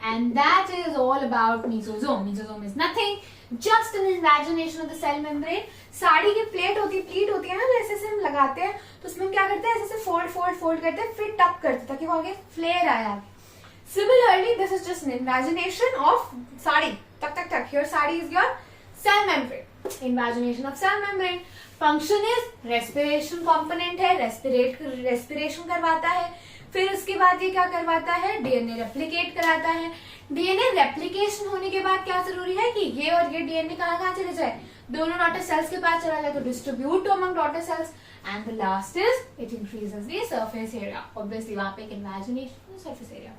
S1: and that is all about mesosome. Mesosome is nothing, just an invagination of the cell membrane. Sari की plate होती है ना, जैसे से हम लगाते हैं तो उसमें हम क्या करते हैं? ऐसे फोल्ड करते हैं, फिर टक करते हैं ताकि वो आगे फ्लेयर आया. Similarly, this is just an invagination of sari. टक. Here sari is your cell membrane. Invagination of cell membrane. Function is respiration component है, रेस्पिरेशन करवाता है. फिर उसके बाद ये क्या करवाता है? डीएनए रेप्लिकेट कराता है. डीएनए रेप्लिकेशन होने के बाद क्या जरूरी है कि ये और ये डीएनए कहाँ चले जाए? दोनों डॉटर सेल्स के पास चला जाए. तो distribute among daughter cells. And the last is it increases the surface area. Obviously वहां पे एक इमेजिनेशन सरफेस एरिया.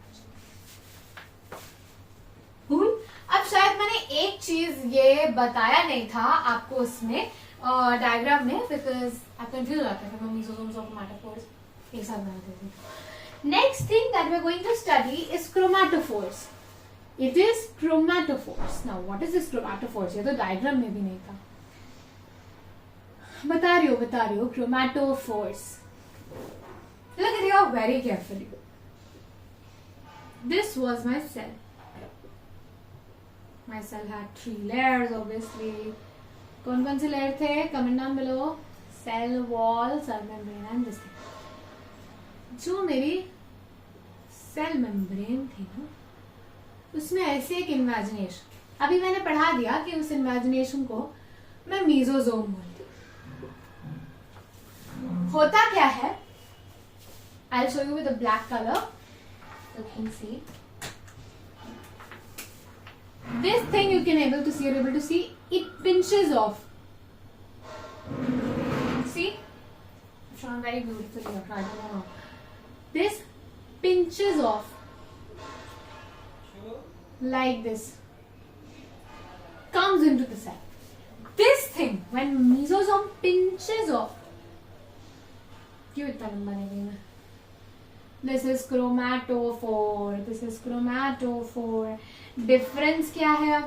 S1: कूल. अब शायद मैंने एक चीज ये बताया नहीं था आपको उसमें डायग्राम में, बिकॉज आप कंफ्यूज हो जाते थे. मेसोसोम्स और क्रोमैटोफोर्स एक साथ बनाते थे. Next thing that we are going to study is chromatophores. It is chromatophores. Now what is this chromatophores? ये तो डायग्राम में भी नहीं था. बता रही हो chromatophores. Look at it very carefully. This was my cell. My cell had 3 layers obviously. कौन से लेयर थे? Comment down below. Cell wall, cell membrane and this thing. जो मेरी सेल मेम्ब्रेन थी ना, उसमें ऐसे एक इमेजिनेशन, अभी मैंने पढ़ा दिया कि उस इमेजिनेशन को मैं मेसोसोम बोलती हूँ. होता क्या है? I'll show you with a black color so you can see. This thing you can able to see, you're able to see, it pinches off. See? It's shown very beautifully. I don't know. This pinches off. Like this. Comes into the cell. This thing, when mesosome pinches off. क्यों इतना लंबा नहीं लेना? This is chromatophore. This is chromatophore. Difference क्या है?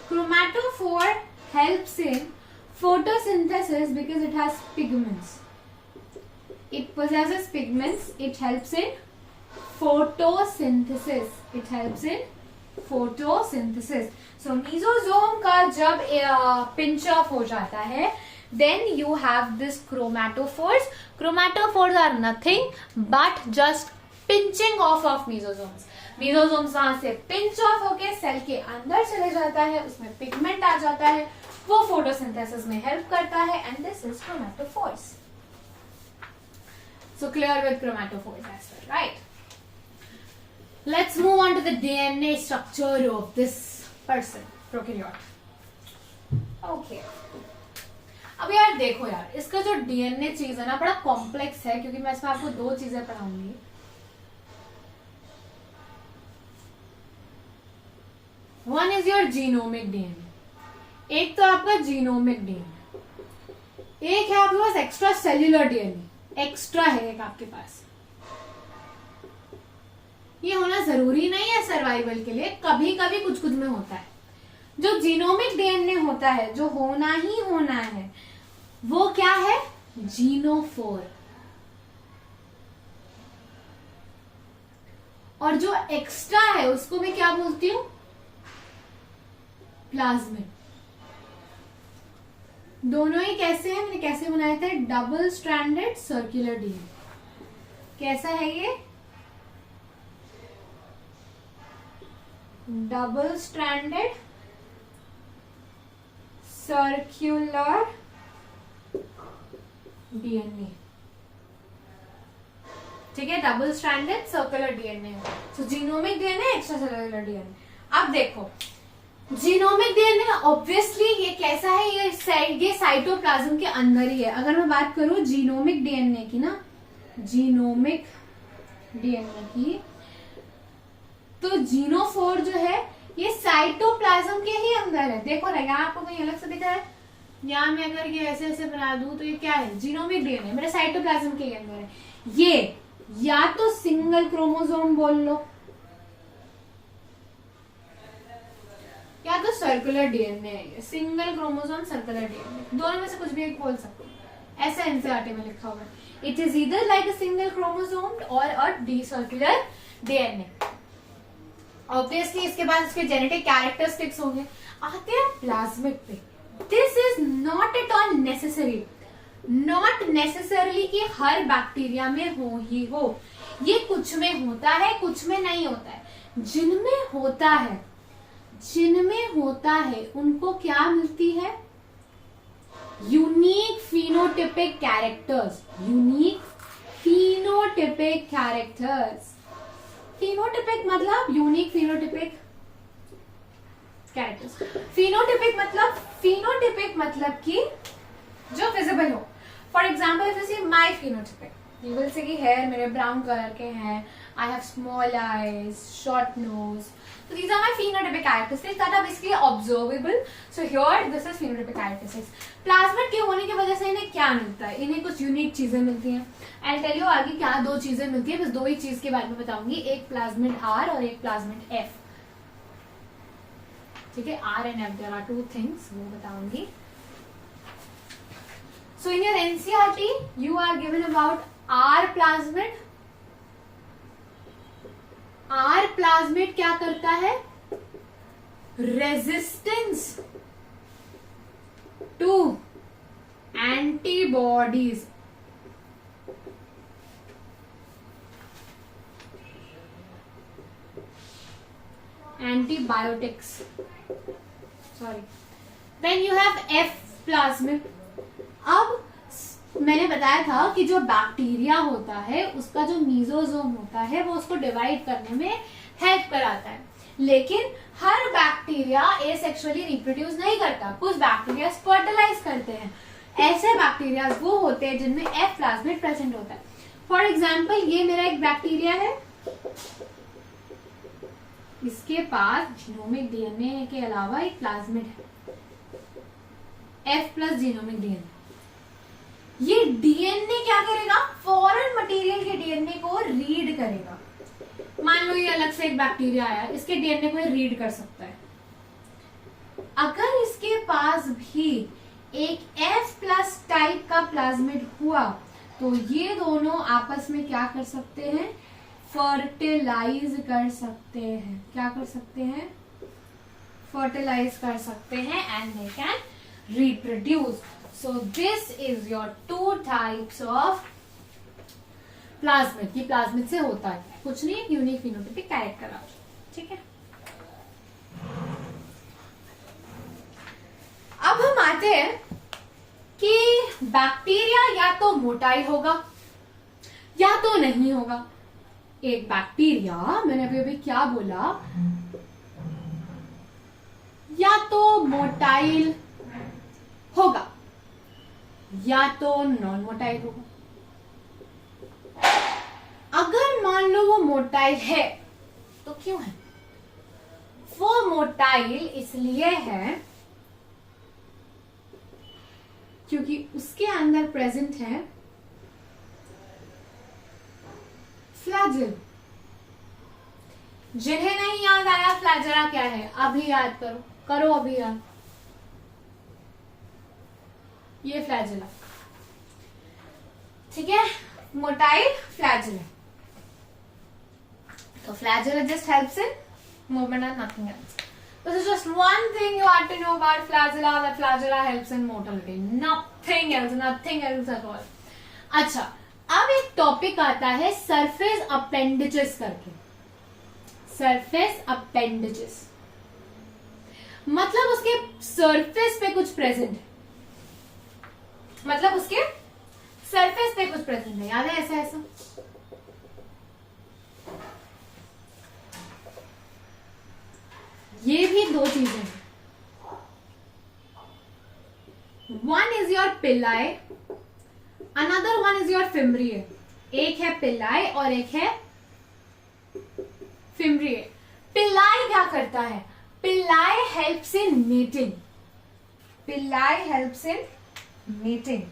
S1: Chromatophore helps in photosynthesis because it has pigments. It possesses pigments. It helps in photosynthesis. It helps in photosynthesis. So mesosome का जब pinch off हो जाता है, then you have this chromatophores. Chromatophores are nothing but just pinching off of mesosomes. Mesosomes वहां से pinch off होके cell के अंदर चले जाता है, उसमें पिगमेंट आ जाता है, वो फोटोसिंथेसिस में हेल्प करता है, and this is chromatophores. So clear with chromatophores as well, right? Let's move on to the DNA structure of this person, prokaryote. Okay. अब यार देखो यार, इसका जो डीएनए चीज है ना बड़ा कॉम्प्लेक्स है, क्योंकि मैं इसमें आपको दो चीजें पढ़ाऊंगी. One is your genomic DNA. एक तो आपका जीनोमिक डीएनए, एक है आपके पास एक्स्ट्रा सेल्यूलर डीएनए. एक्स्ट्रा है एक आपके पास. ये होना जरूरी नहीं है सर्वाइवल के लिए, कभी कभी कुछ कुछ में होता है. जो जीनोमिक डीएनए होता है, जो होना ही होना है, वो क्या है? जीनोफोर. और जो एक्स्ट्रा है उसको मैं क्या बोलती हूं? प्लाज्मिड. दोनों ही कैसे हैं? मैंने कैसे बनाए थे? Double stranded circular DNA. कैसा है ये? Double stranded circular DNA. ठीक है, डबल स्ट्रैंडेड सर्कुलर डीएनए. सो genomic DNA, extra cellular DNA. अब देखो जीनोमिक डीएनए ऑब्वियसली ये कैसा है? ये साइटोप्लाज्म के अंदर ही है. अगर मैं बात करूं जीनोमिक डीएनए की ना, जीनोमिक डीएनए की, तो जीनोफोर जो है ये साइटोप्लाज्म के ही अंदर है. देखो ना, यहाँ आपको कहीं अलग से दिख रहा है? यहाँ मैं अगर ये ऐसे ऐसे बना दूं तो ये क्या है? जीनोमिक डीएनए मेरे साइटोप्लाज्म के ही अंदर है. ये या तो सिंगल क्रोमोसोम बोल लो, या तो सर्कुलर डीएनए है. सिंगल क्रोमोसोम, सर्कुलर डीएनए, दोनों में से कुछ भी एक बोल सकते हो. ऐसा एनसीईआरटी में लिखा हुआ है. It is either like a single chromosome और अ डी सर्कुलर डीएनए. ऑब्वियसली इसके बाद इसके जेनेटिक कैरेक्टरिस्टिक्स होंगे. आते हैं प्लाज्मिड पे. This is not at all necessary. Not necessarily कि हर बैक्टीरिया में हो ही हो. ये कुछ में होता है, कुछ में नहीं होता है. जिनमें होता है उनको क्या मिलती है? Unique phenotypic characters. Unique phenotypic characters. Phenotypic मतलब यूनिक फिनोटिपिक कैरेक्टर्स. फिनोटिपिक मतलब कि जो विजिबल हो. For example if you see my phenotypic, you will say कि हेयर मेरे ब्राउन कलर के हैं, I have small eyes, short nose. So these are my phenotypic characteristics that are basically observable. So here this is phenotypic characteristics. Plasmid के होने की वजह से इन्हें क्या मिलता है? इन्हें कुछ यूनिक चीजें मिलती हैं. I'll tell you आगे क्या दो चीजें मिलती है. बस दो ही चीज के बारे में बताऊंगी. एक प्लाज्मिड R और एक प्लाज्मिड F. ठीक है, R and F, there are two things, वो बताऊंगी. So in your NCERT you are given about R plasmid. R plasmid क्या करता है? Resistance to antibodies. Antibiotics, sorry. Then you have F plasmid. अब मैंने बताया था कि जो बैक्टीरिया होता है उसका जो मीजोजोम होता है वो उसको डिवाइड करने में हेल्प कराता है. लेकिन हर बैक्टीरिया एसेक्सुअली रिप्रोड्यूस नहीं करता. कुछ बैक्टीरिया फर्टिलाइज करते हैं. ऐसे बैक्टीरिया वो होते हैं जिनमें एफ प्लाज्मिड प्रेजेंट होता है. फॉर एग्जाम्पल ये मेरा एक बैक्टीरिया है, इसके पास जीनोमिक डीएनए के अलावा एक प्लाज्मिड है, एफ प्लस जीनोमिक डीएनए. ये डीएनए क्या करेगा? फॉरेन मटेरियल के डीएनए को रीड करेगा. मान लो ये अलग से एक बैक्टीरिया आया, इसके डीएनए को रीड कर सकता है. अगर इसके पास भी एक F प्लस टाइप का प्लाज्मिड हुआ तो ये दोनों आपस में क्या कर सकते हैं, फर्टिलाइज कर सकते हैं। क्या कर सकते हैं, फर्टिलाइज कर सकते हैं and they can reproduce. So this is your to types of plasmid. ये प्लाज्मिड से होता है कुछ नहीं, एक यूनिक फिनोटाइपिक कैरेक्टर आ, ठीक है। अब हम आते हैं कि बैक्टीरिया या तो मोटाइल होगा या तो नहीं होगा। एक बैक्टीरिया, मैंने अभी अभी क्या बोला, या तो मोटाइल होगा या तो नॉन मोटाइल होगा। अगर मान लो वो मोटाइल है तो क्यों है, वो मोटाइल इसलिए है क्योंकि उसके अंदर प्रेजेंट है फ्लैजिल। जिन्हें नहीं याद आया फ्लैजिला क्या है, अभी याद करो, करो अभी याद। ये फ्लैजिला, ठीक है, मोटाइल फ्लैजिला। तो flagella just helps in movement and nothing else. This is just one thing you have to know about flagella, that flagella helps in motility. Nothing else at all. अच्छा, अब एक topic आता है surface appendages करके। Surface appendages मतलब उसके surface पे कुछ प्रेजेंट है, मतलब उसके सरफेस पे कुछ प्रेजेंट है। याद है ऐसा ऐसा? ये भी दो चीजें हैं, वन इज योर पिलाई, another one is your fimbriae. एक है पिलाई और एक है फिम्ब्रिए। पिलाई क्या करता है, pili helps in mating, pili helps in mating.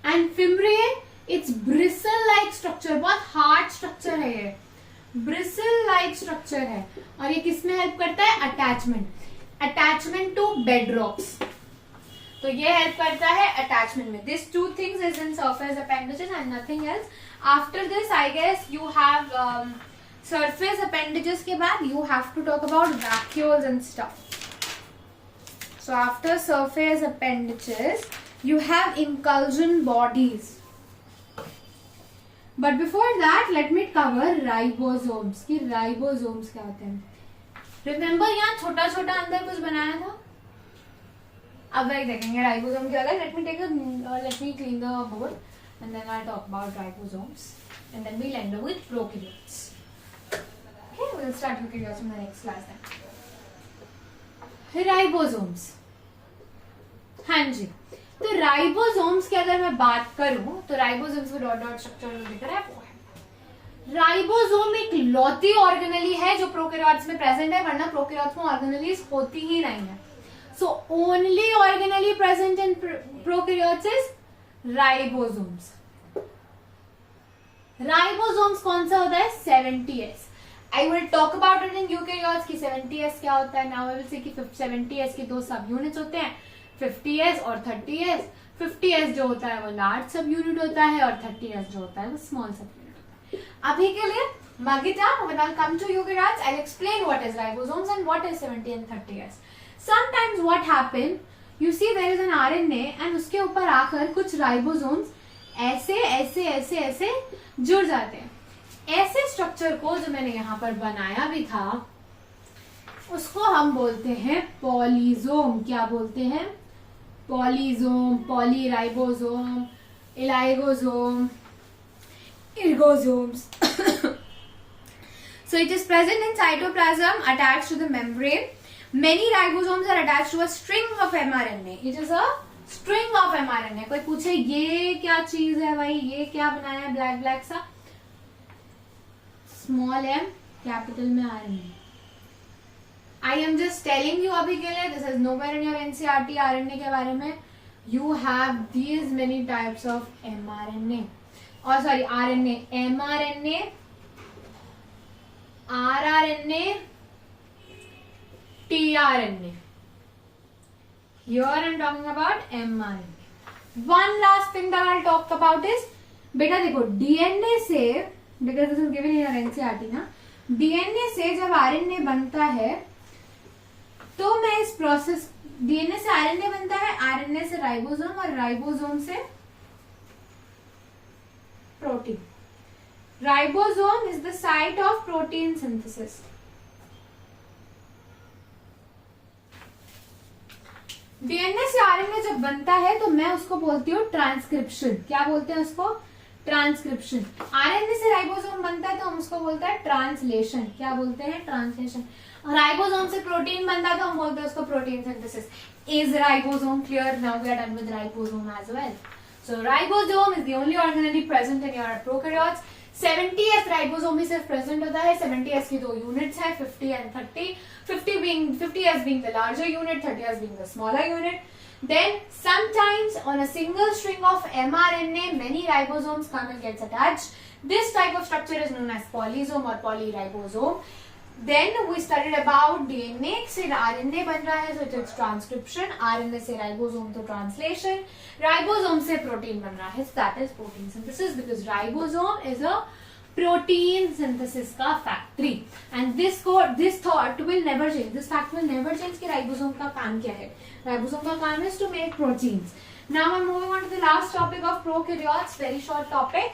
S1: And fimbriae it's bristle like structure, बहुत हार्ड स्ट्रक्चर है ये, ब्रिसल लाइक स्ट्रक्चर है। और ये किसमें हेल्प करता है, अटैचमेंट, अटैचमेंट टू बेडरॉक्स। तो ये हेल्प करता है अटैचमेंट में। This two things is in surface appendages and nothing else. After this I guess you have surface appendages के बाद you have to talk about vacuoles and stuff. So after surface appendages you have impulsion bodies, but before that let me cover ribosomes कि ribosomes क्या होते हैं। remember यहाँ छोटा छोटा अंदर कुछ बनाया था, अब वही देखेंगे ribosome क्या है। let me clean the board and then I'll talk about ribosomes and then we'll end up with prokaryotes. Okay, we'll start prokaryotes in the next class then. ribosomes, हाँ जी। तो राइबोसोम्स की अगर मैं बात करूं तो राइबोसोम्स में डॉट डॉट स्ट्रक्चर जो दिख रहा है वो है। राइबोसोम एक लौती ऑर्गेनेली है जो प्रोकैरियोट्स में प्रेजेंट है, वरना प्रोकैरियोट्स में ऑर्गेनेलीज होती ही नहीं है। So only organelle present in prokaryotes is ribosomes. Ribosomes कौन सा होता है, 70S। I will talk about it in eukaryotes की 70S क्या होता है। नाउ आई विल से कि 70S के दो सब यूनिट्स होते हैं, 50S और 30S। 50S जो होता है वो लार्ज सब यूनिट होता है और 30S जो होता है वो स्मॉल सब यूनिट होता है। अभी के लिए Magita, when I'll come to eukaryotes, I'll explain what is ribosomes and what is 70 and 30S. Sometimes what happen, you see there is an RNA and उसके ऊपर आकर कुछ ribosomes ऐसे ऐसे ऐसे ऐसे जुड़ जाते हैं। ऐसे स्ट्रक्चर को जो मैंने यहाँ पर बनाया भी था उसको हम बोलते हैं पॉलीजोम। क्या बोलते हैं, पॉलीजोम, polyribosome, इलाइगोसोम, ergosomes. So it is present in cytoplasm attached to the membrane. Many ribosomes are attached to a string of mRNA. It is a string of mRNA. कोई पूछे ये क्या चीज है भाई, ये क्या बनाया है ब्लैक ब्लैक सा, स्मॉल m कैपिटल में RNA. I am just telling you अभी के लिए, this is nowhere in your NCERT RNA के बारे में. You have these many types of mRNA. और sorry RNA, mRNA, rRNA tRNA. Here I'm talking about mRNA. One last thing that I'll talk about is, बेटा देखो DNA से, because this is given in your NCERT ना, DNA से जब RNA बनता है तो मैं इस प्रोसेस, DNA से RNA बनता है, RNA से राइबोसोम और राइबोसोम से protein. Ribosome is the site of protein synthesis. DNA से आरएनए जब बनता है तो मैं उसको बोलती हूँ ट्रांसक्रिप्शन. क्या बोलते हैं उसको? ट्रांसक्रिप्शन. आरएनए से राइबोसोम बनता है तो हम उसको बोलते हैं ट्रांसलेशन. क्या बोलते हैं? ट्रांसलेशन. राइबोसोम से प्रोटीन बनता है तो हम बोलते हैं उसको protein synthesis. Is ribosome clear? Now we are done with ribosome as well. So ribosome is the only organelle present in your prokaryotes. 70s ribosome ही सिर्फ प्रेजेंट होता है. 70s की दो यूनिट्स हैं, 50 and 30. 50s being the larger unit, 30s being the smaller unit. Then sometimes on a single string of mRNA, many ribosomes come and gets attached. This type of structure is known as polysome or polyribosome. Then we studied about DNA से RNA बन रहा है, so it's transcription. RNA से ribosome तो translation. Ribosome से protein बन रहा है, so that is protein synthesis, because ribosome is a protein synthesis का factory. And this thought will never change. This fact will never change कि ribosome का काम क्या है. Ribosome का काम is to make proteins. Now I'm moving on to the last topic of prokaryotes. Very short topic,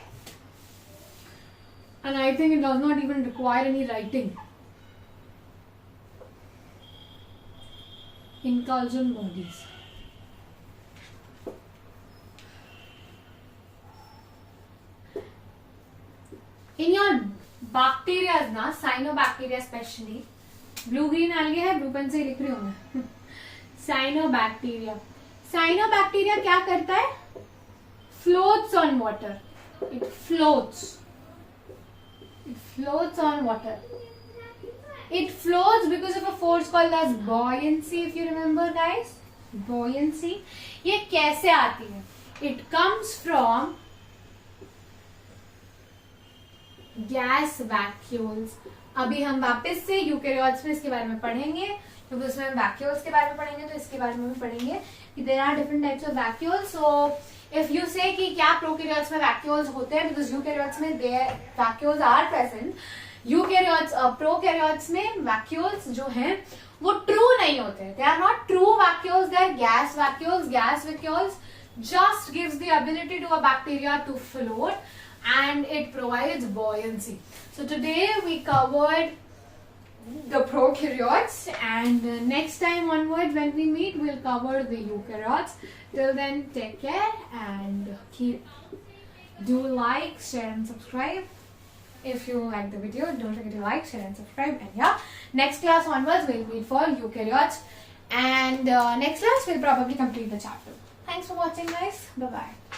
S1: and I think it does not even require any writing. Inclusion bodies. In your bacteria ना, cyanobacteria especially, blue green algae है, blue pen से लिख रही हूँ मैं. Cyanobacteria. Cyanobacteria क्या करता है? Floats on water. It floats. It floats on water. It floats because of a force called as buoyancy, if you remember guys. Buoyancy. ये कैसे आती है? It comes from gas vacuoles. अभी हम वापस से यूकेरियोट्स में इसके बारे में पढ़ेंगे, क्योंकि उसमें हम वैक्यूल्स के बारे में पढ़ेंगे, तो इसके बारे में भी पढ़ेंगे कि there are different types of vacuoles. So if you say कि क्या प्रोकैरियोट्स में vacuoles होते हैं, because यूकेरियोट्स में vacuoles are present. Eukaryotes prokaryotes में वैक्यूल्स जो हैं वो ट्रू नहीं होते. They are not true vacuoles, they are gas vacuoles. Gas vacuoles just gives the ability to a bacteria to float and it provides buoyancy. So today we covered the prokaryotes, and next time onwards when we meet we'll cover the eukaryotes. Till then, take care and do like, share and subscribe. If you like the video, don't forget to like, share and subscribe. And yeah, next class onwards we'll meet for eukaryotes, and next class we'll probably complete the chapter. Thanks for watching guys. Bye bye.